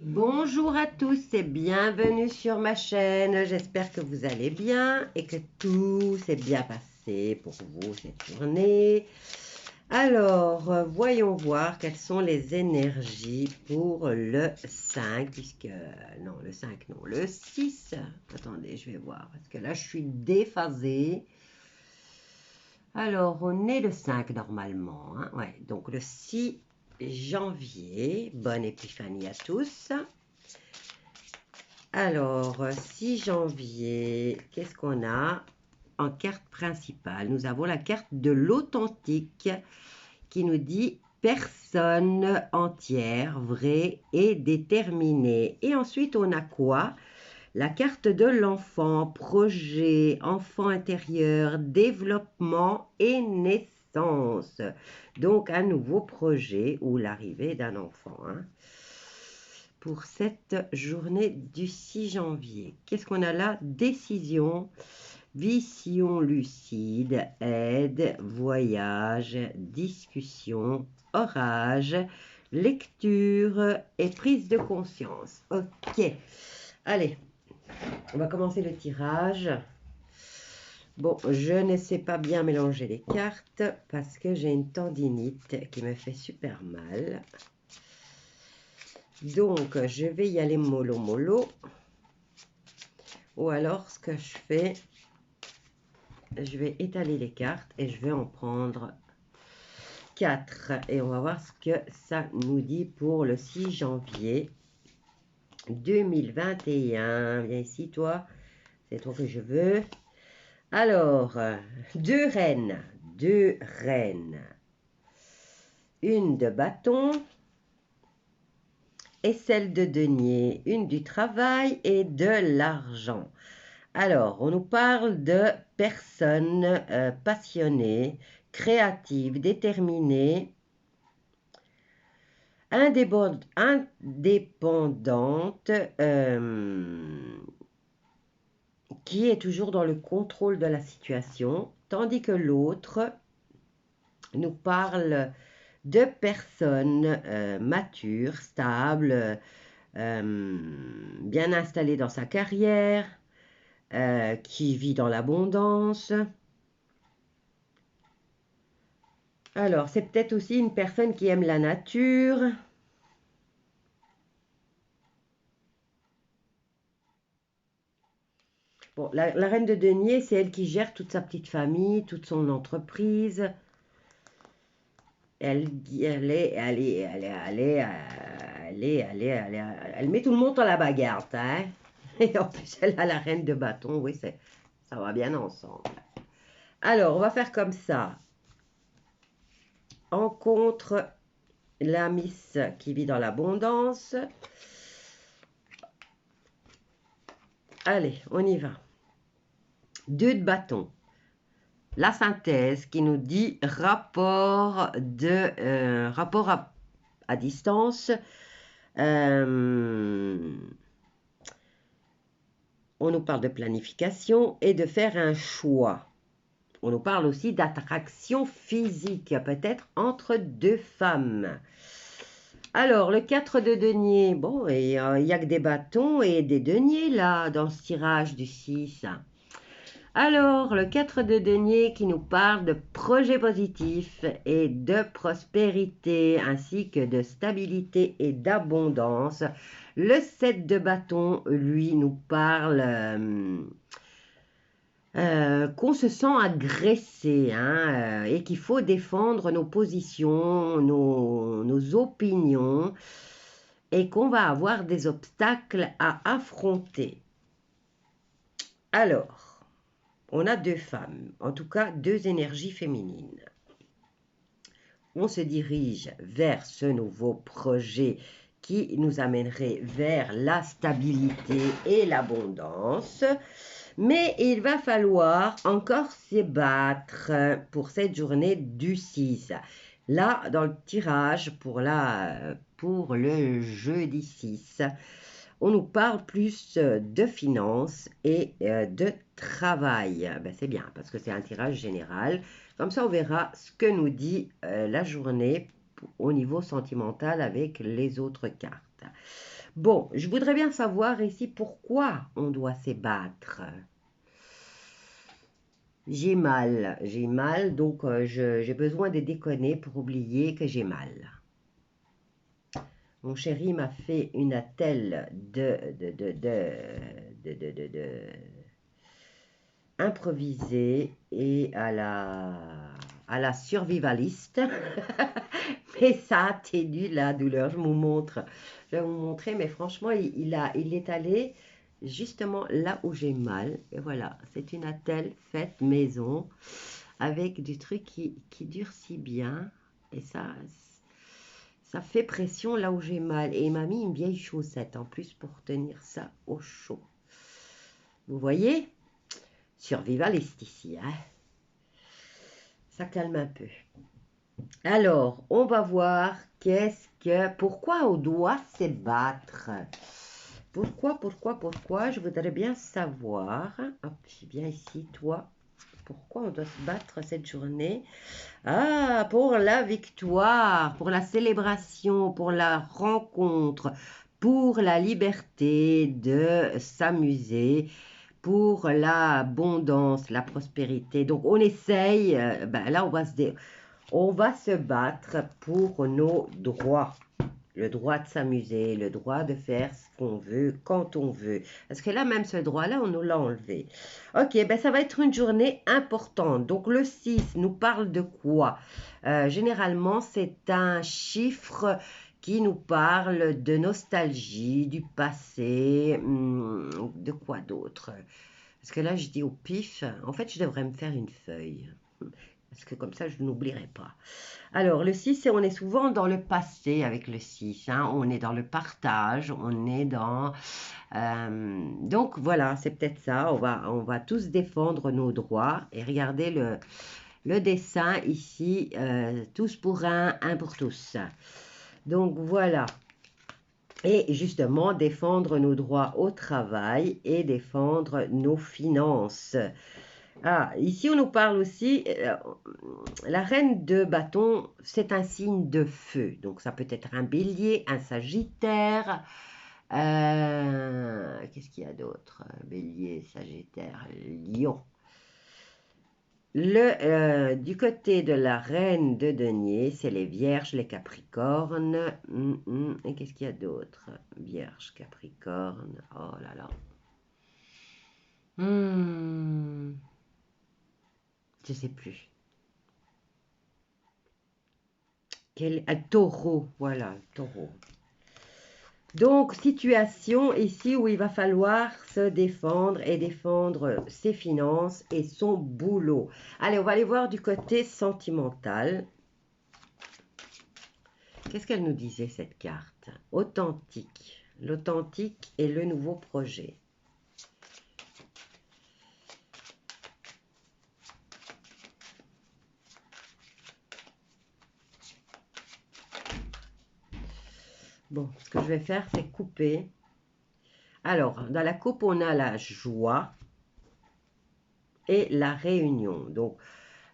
Bonjour à tous et bienvenue sur ma chaîne. J'espère que vous allez bien et que tout s'est bien passé pour vous cette journée. Alors, voyons voir quelles sont les énergies pour le 5, puisque... Non, le 5, non, le 6. Attendez, je vais voir, parce que là, je suis déphasée. Alors, on est le 5 normalement. Hein, ouais, donc le 6 janvier. Bonne épiphanie à tous. Alors, 6 janvier, qu'est-ce qu'on a en carte principale? Nous avons la carte de l'authentique qui nous dit personne entière, vraie et déterminée. Et ensuite, on a quoi? La carte de l'enfant, projet, enfant intérieur, développement et naissance. Donc, un nouveau projet ou l'arrivée d'un enfant. Hein. Pour cette journée du 6 janvier. Qu'est-ce qu'on a là? Décision, vision lucide, aide, voyage, discussion, orage, lecture et prise de conscience. Ok, allez, on va commencer le tirage. Bon, je ne sais pas bien mélanger les cartes parce que j'ai une tendinite qui me fait super mal. Donc, je vais y aller mollo mollo. Ou alors, ce que je fais, je vais étaler les cartes et je vais en prendre 4. Et on va voir ce que ça nous dit pour le 6 janvier 2021. Viens ici, toi. C'est toi que je veux. Alors, 2 reines. 2 reines. Une de bâton. Et celle de denier. Une du travail et de l'argent. Alors, on nous parle de personnes passionnées, créatives, déterminées, indépendantes, qui est toujours dans le contrôle de la situation, tandis que l'autre nous parle de personnes matures, stables, bien installées dans sa carrière, qui vit dans l'abondance. Alors, c'est peut-être aussi une personne qui aime la nature. Bon, la reine de denier, c'est elle qui gère toute sa petite famille, toute son entreprise. Elle met tout le monde dans la bagarre, hein. Et en plus, elle a la reine de bâton. Oui, ça va bien ensemble. Alors, on va faire comme ça. En contre, la Miss qui vit dans l'abondance. Allez, on y va. 2 de bâton. La synthèse qui nous dit rapport à distance. On nous parle de planification et de faire un choix. On nous parle aussi d'attraction physique, peut-être entre 2 femmes. Alors, le 4 de denier, bon, il n'y a que des bâtons et des deniers là, dans ce tirage du 6. Alors, le 4 de denier qui nous parle de projets positifs et de prospérité, ainsi que de stabilité et d'abondance. Le 7 de bâton, lui, nous parle qu'on se sent agressé hein, et qu'il faut défendre nos positions, nos opinions et qu'on va avoir des obstacles à affronter. Alors, on a 2 femmes, en tout cas 2 énergies féminines. On se dirige vers ce nouveau projet qui nous amènerait vers la stabilité et l'abondance. Mais il va falloir encore se battre pour cette journée du 6. Là, dans le tirage pour le jeudi 6, on nous parle plus de finances et de travail. Ben, c'est bien parce que c'est un tirage général. Comme ça, on verra ce que nous dit la journée au niveau sentimental avec les autres cartes. carte. Bon, je voudrais bien savoir ici pourquoi on doit se battre. J'ai mal, donc j'ai besoin de déconner pour oublier que j'ai mal. Mon chéri m'a fait une attelle improvisée et à la survivaliste. Mais ça atténue la douleur. Je vous montre. Je vais vous montrer, mais franchement, il est allé justement là où j'ai mal. Et voilà, c'est une attelle faite maison avec du truc qui durcit bien. Et ça fait pression là où j'ai mal. Et il m'a mis une vieille chaussette en plus pour tenir ça au chaud. Vous voyez? Survivaliste ici, hein? Ça calme un peu. Alors, on va voir pourquoi on doit se battre. Pourquoi? Je voudrais bien savoir. Hop, j'ai bien ici, toi. Pourquoi on doit se battre cette journée? Ah, pour la victoire, pour la célébration, pour la rencontre, pour la liberté de s'amuser, pour l'abondance, la prospérité. Donc, on essaye, là, on va se battre pour nos droits. Le droit de s'amuser, le droit de faire ce qu'on veut, quand on veut. Parce que là, même ce droit-là, on nous l'a enlevé. Ok, ça va être une journée importante. Donc, le 6 nous parle de quoi? Généralement, c'est un chiffre qui nous parle de nostalgie, du passé, de quoi d'autre? Parce que là, je dis au pif, en fait, je devrais me faire une feuille. Parce que comme ça, je n'oublierai pas. Alors, le 6, on est souvent dans le passé avec le 6. Hein. On est dans le partage, on est dans... donc, voilà, c'est peut-être ça. On va tous défendre nos droits. Et regardez le dessin ici. Tous pour un pour tous. Donc, voilà. Et justement, défendre nos droits au travail et défendre nos finances. Ah, ici, on nous parle aussi, la reine de bâton, c'est un signe de feu. Donc, ça peut être un bélier, un sagittaire. Qu'est-ce qu'il y a d'autre? Bélier, sagittaire, lion. Du côté de la reine de denier, c'est les vierges, les capricornes. Et qu'est-ce qu'il y a d'autre? Vierge, capricorne. Oh là là. Je sais plus. Un taureau, voilà, taureau. Donc, situation ici où il va falloir se défendre et défendre ses finances et son boulot. Allez, on va aller voir du côté sentimental. Qu'est-ce qu'elle nous disait, cette carte? Authentique. L'authentique et le nouveau projet. Bon, ce que je vais faire, c'est couper. Alors, dans la coupe, on a la joie et la réunion. Donc,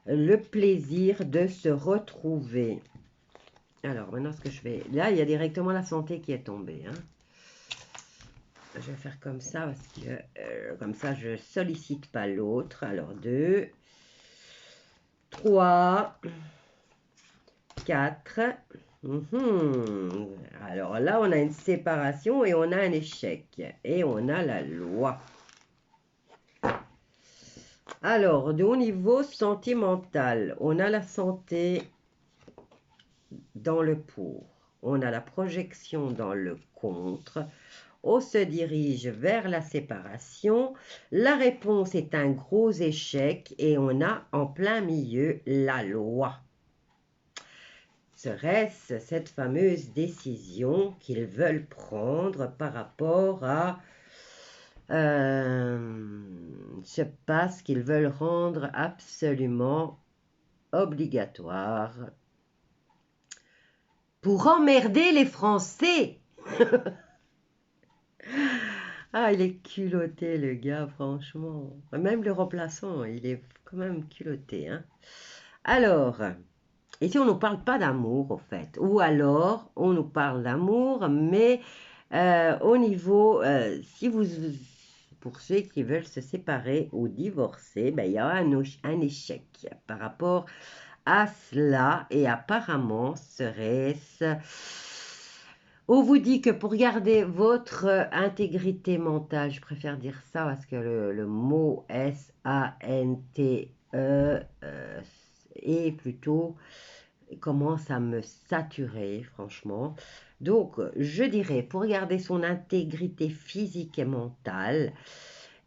le plaisir de se retrouver. Alors, maintenant, ce que je fais... Là, il y a directement la santé qui est tombée. Hein. Je vais faire comme ça, parce que comme ça, je ne sollicite pas l'autre. Alors, 2, 3, 4... Alors là, on a une séparation et on a un échec. Et on a la loi. Alors, au niveau sentimental, on a la santé dans le pour. On a la projection dans le contre. On se dirige vers la séparation. La réponse est un gros échec et on a en plein milieu la loi. Serait-ce cette fameuse décision qu'ils veulent prendre par rapport à ce passe qu'ils veulent rendre absolument obligatoire pour emmerder les Français? Ah, il est culotté, le gars, franchement. Même le remplaçant, il est quand même culotté. Hein. Alors, Ici, on ne nous parle pas d'amour, au fait. Ou alors, on nous parle d'amour, mais au niveau, si vous, pour ceux qui veulent se séparer ou divorcer, ben, il y a un échec par rapport à cela. Et apparemment, serait-ce... On vous dit que pour garder votre intégrité mentale, je préfère dire ça parce que le mot S-A-N-T-E est plutôt commence à me saturer, franchement. Donc, je dirais, pour garder son intégrité physique et mentale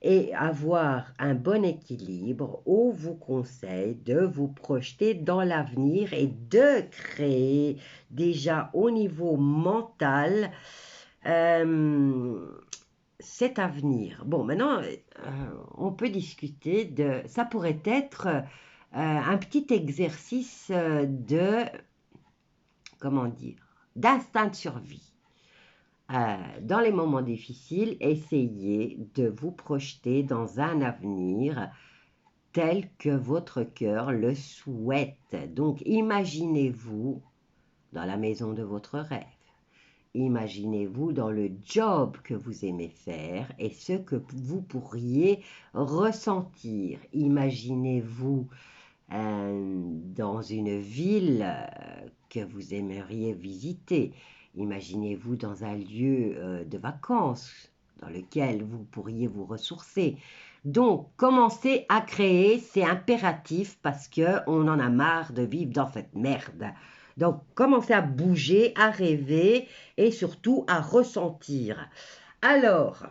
et avoir un bon équilibre, on vous conseille de vous projeter dans l'avenir et de créer déjà au niveau mental cet avenir. Bon, maintenant, on peut discuter de... Ça pourrait être un petit exercice de, comment dire, d'instinct de survie. Dans les moments difficiles, essayez de vous projeter dans un avenir tel que votre cœur le souhaite. Donc, imaginez-vous dans la maison de votre rêve. Imaginez-vous dans le job que vous aimez faire et ce que vous pourriez ressentir. Imaginez-vous dans une ville que vous aimeriez visiter. Imaginez-vous dans un lieu de vacances dans lequel vous pourriez vous ressourcer. Donc, commencez à créer, c'est impératif parce qu'on en a marre de vivre dans cette merde. Donc, commencez à bouger, à rêver et surtout à ressentir. Alors,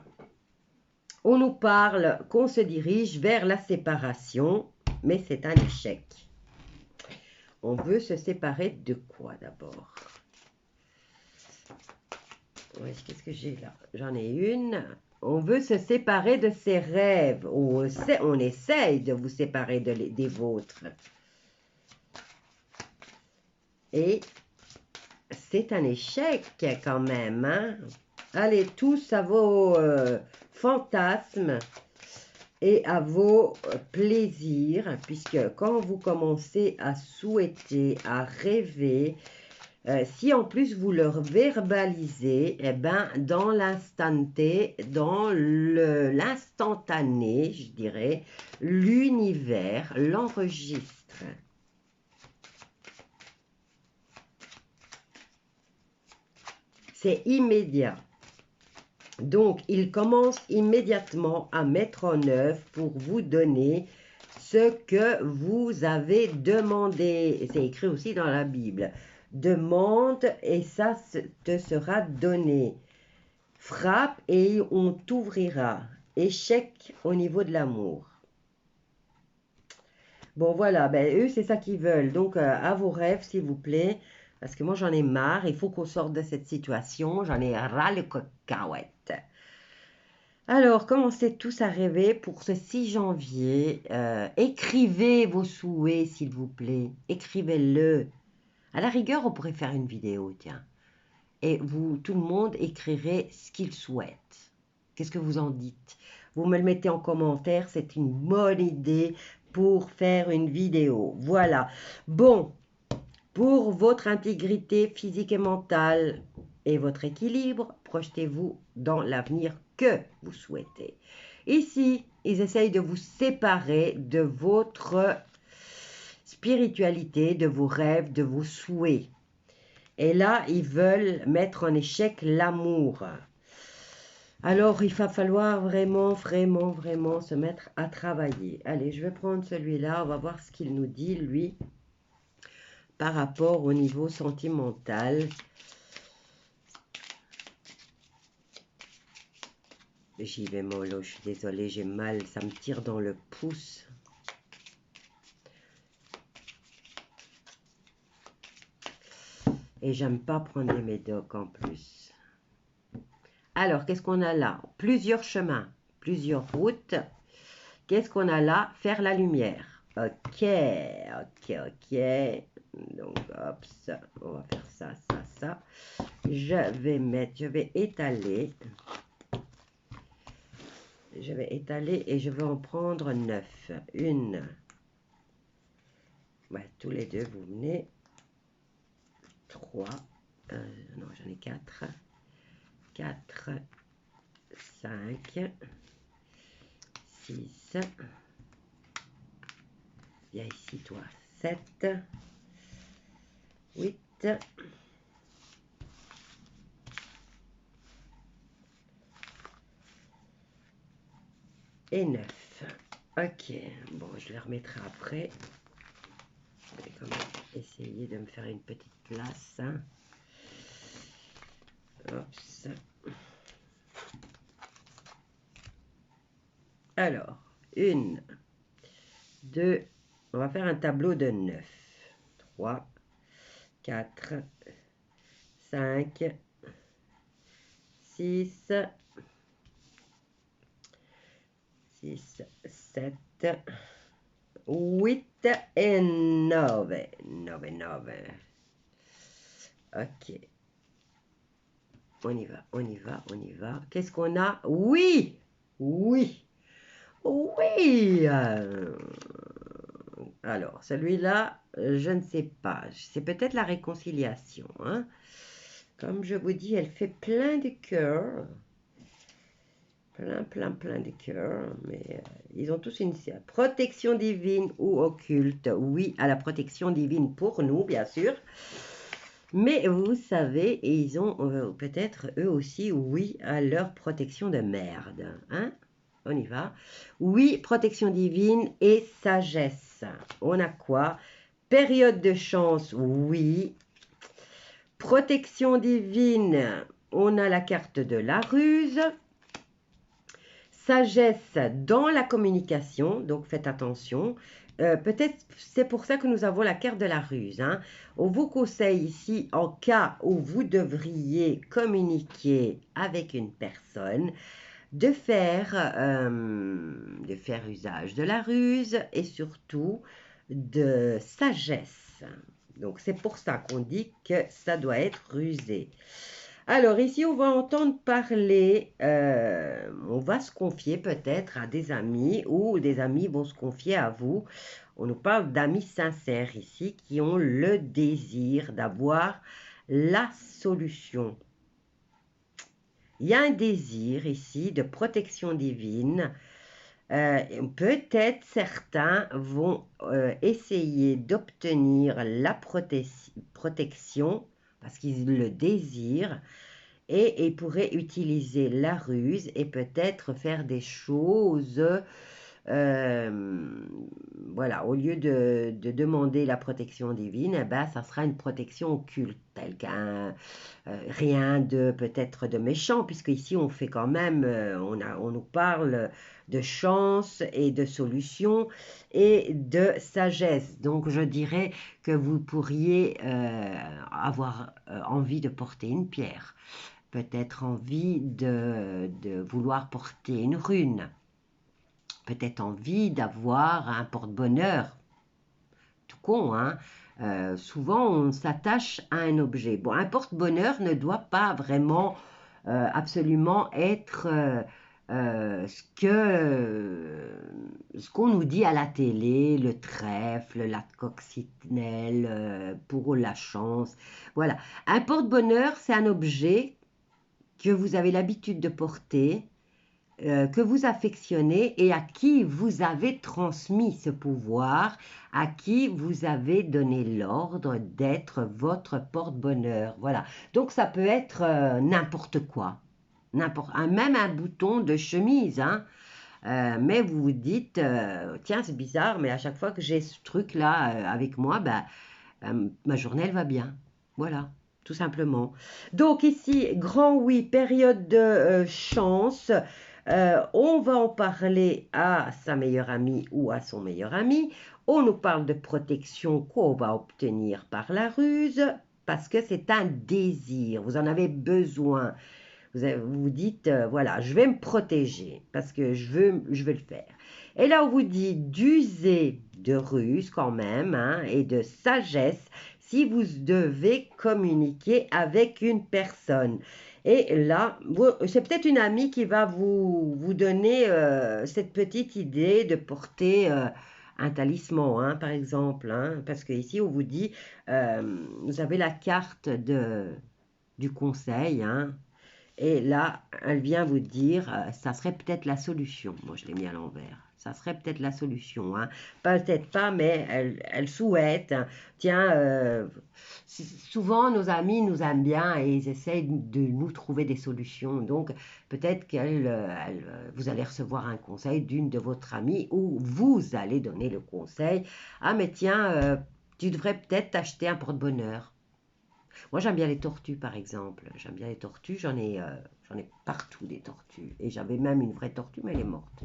on nous parle qu'on se dirige vers la séparation, mais c'est un échec. On veut se séparer de quoi d'abord? Qu'est-ce que j'ai là? J'en ai une. On veut se séparer de ses rêves. On essaye de vous séparer des vôtres. Et c'est un échec quand même. Hein? Allez tous à vos fantasmes et à vos plaisirs, puisque quand vous commencez à souhaiter, à rêver, si en plus vous le verbalisez, eh ben, dans l'instanté, dans l'instantané, je dirais, l'univers l'enregistre. C'est immédiat. Donc, il commence immédiatement à mettre en œuvre pour vous donner ce que vous avez demandé. C'est écrit aussi dans la Bible. Demande et ça te sera donné. Frappe et on t'ouvrira. Échec au niveau de l'amour. Bon, voilà, ben, eux, c'est ça qu'ils veulent. Donc, à vos rêves, s'il vous plaît. Parce que moi, j'en ai marre. Il faut qu'on sorte de cette situation. J'en ai ras le cacahuète. Alors, commencez tous à rêver pour ce 6 janvier. Écrivez vos souhaits, s'il vous plaît. Écrivez-le. À la rigueur, on pourrait faire une vidéo, tiens. Et vous, tout le monde, écrirez ce qu'il souhaite. Qu'est-ce que vous en dites? Vous me le mettez en commentaire. C'est une bonne idée pour faire une vidéo. Voilà. Bon, pour votre intégrité physique et mentale et votre équilibre, projetez-vous dans l'avenir que vous souhaitez. Ici, ils essayent de vous séparer de votre spiritualité, de vos rêves, de vos souhaits. Et là, ils veulent mettre en échec l'amour. Alors, il va falloir vraiment se mettre à travailler. Allez, je vais prendre celui-là. On va voir ce qu'il nous dit, lui, par rapport au niveau sentimental. J'y vais mollo, je suis désolée, j'ai mal, ça me tire dans le pouce. Et j'aime pas prendre les médocs en plus. Alors, qu'est-ce qu'on a là? Plusieurs chemins, plusieurs routes. Qu'est-ce qu'on a là? Faire la lumière. Ok. Donc, hop, ça, on va faire ça, ça, ça. Je vais étaler. Je vais étaler et je vais en prendre 9. Une. Ouais, tous les deux, vous venez. 3. Non, j'en ai 4. 4, 5, 6. Viens ici, toi. 7, 8. Et 9. Ok, bon, je les remettrai après. Je vais quand même essayer de me faire une petite place. Hein. Oups. Alors, 1, 2, on va faire un tableau de 9. 3, 4, 5, 6, 7, 8 et 9. 9. Ok. On y va. Qu'est-ce qu'on a? Oui! Oui! Oui! Alors, celui-là, je ne sais pas. C'est peut-être la réconciliation. Hein? Comme je vous dis, elle fait plein de cœurs. Plein de cœurs. Mais ils ont tous une protection divine ou occulte. Oui, à la protection divine pour nous, bien sûr. Mais vous savez, ils ont peut-être eux aussi, oui, à leur protection de merde. Hein? On y va. Oui, protection divine et sagesse. On a quoi? Période de chance, oui. Protection divine, on a la carte de la ruse. Sagesse dans la communication, donc faites attention. Peut-être c'est pour ça que nous avons la carte de la ruse. Hein. On vous conseille ici, en cas où vous devriez communiquer avec une personne, de faire usage de la ruse et surtout de sagesse. Donc, c'est pour ça qu'on dit que ça doit être rusé. Alors, ici, on va entendre parler, on va se confier peut-être à des amis ou des amis vont se confier à vous. On nous parle d'amis sincères ici qui ont le désir d'avoir la solution. Il y a un désir ici de protection divine. Peut-être certains vont essayer d'obtenir la protection parce qu'ils le désirent et ils pourraient utiliser la ruse et peut-être faire des choses voilà, au lieu de demander la protection divine, eh ben, ça sera une protection occulte, tel qu'un rien de peut-être de méchant, puisque ici on fait quand même, on nous parle de chance et de solution et de sagesse. Donc je dirais que vous pourriez avoir envie de porter une pierre, peut-être envie de vouloir porter une rune, peut-être envie d'avoir un porte-bonheur. Tout con, hein? Souvent, on s'attache à un objet. Bon, un porte-bonheur ne doit pas vraiment absolument être ce qu'on nous dit à la télé, le trèfle, la coccinelle, pour la chance. Voilà. Un porte-bonheur, c'est un objet que vous avez l'habitude de porter, que vous affectionnez et à qui vous avez transmis ce pouvoir, à qui vous avez donné l'ordre d'être votre porte-bonheur. Voilà. Donc ça peut être n'importe quoi, même un bouton de chemise. Hein. Mais vous vous dites, tiens, c'est bizarre, mais à chaque fois que j'ai ce truc-là avec moi, ma journée, elle va bien. Voilà, tout simplement. Donc ici, grand oui, période de chance. On va en parler à sa meilleure amie ou à son meilleur ami. On nous parle de protection qu'on va obtenir par la ruse parce que c'est un désir. Vous en avez besoin. Vous vous dites, voilà, je vais me protéger parce que je veux le faire. Et là, on vous dit d'user de ruse quand même hein, et de sagesse si vous devez communiquer avec une personne. Et là, c'est peut-être une amie qui va vous donner cette petite idée de porter un talisman, hein, par exemple, hein, parce que ici on vous dit, vous avez la carte du conseil, hein, et là, elle vient vous dire, ça serait peut-être la solution. Moi, je l'ai mis à l'envers. Ça serait peut-être la solution. Hein. Peut-être pas, mais elle souhaite. Hein. Tiens, souvent, nos amis nous aiment bien et ils essayent de nous trouver des solutions. Donc, peut-être vous allez recevoir un conseil d'une de votre amie ou vous allez donner le conseil. Ah, mais tiens, tu devrais peut-être t'acheter un porte-bonheur. Moi, j'aime bien les tortues, par exemple. J'aime bien les tortues. J'en ai partout des tortues. Et j'avais même une vraie tortue, mais elle est morte.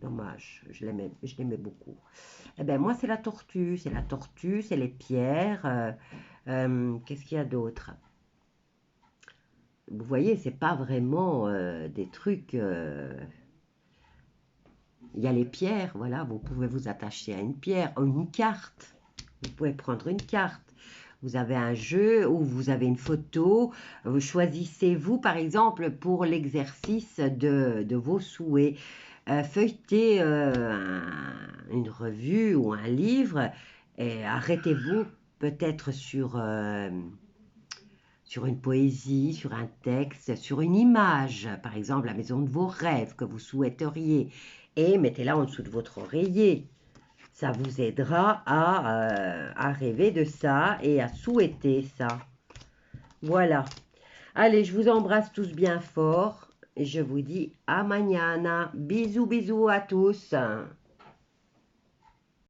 Dommage. Je l'aimais beaucoup. Eh ben, moi, c'est la tortue. C'est la tortue, c'est les pierres. Qu'est-ce qu'il y a d'autre? Vous voyez, c'est pas vraiment des trucs. Il y a les pierres, voilà. Vous pouvez vous attacher à une pierre, une carte. Vous pouvez prendre une carte. Vous avez un jeu où vous avez une photo. Vous choisissez, vous, par exemple, pour l'exercice de vos souhaits. Feuilletez une revue ou un livre et arrêtez-vous peut-être sur une poésie, sur un texte, sur une image, par exemple la maison de vos rêves que vous souhaiteriez, et mettez-la en dessous de votre oreiller. Ça vous aidera à rêver de ça et à souhaiter ça. Voilà. Allez, je vous embrasse tous bien fort et je vous dis à mañana. Bisous, bisous à tous.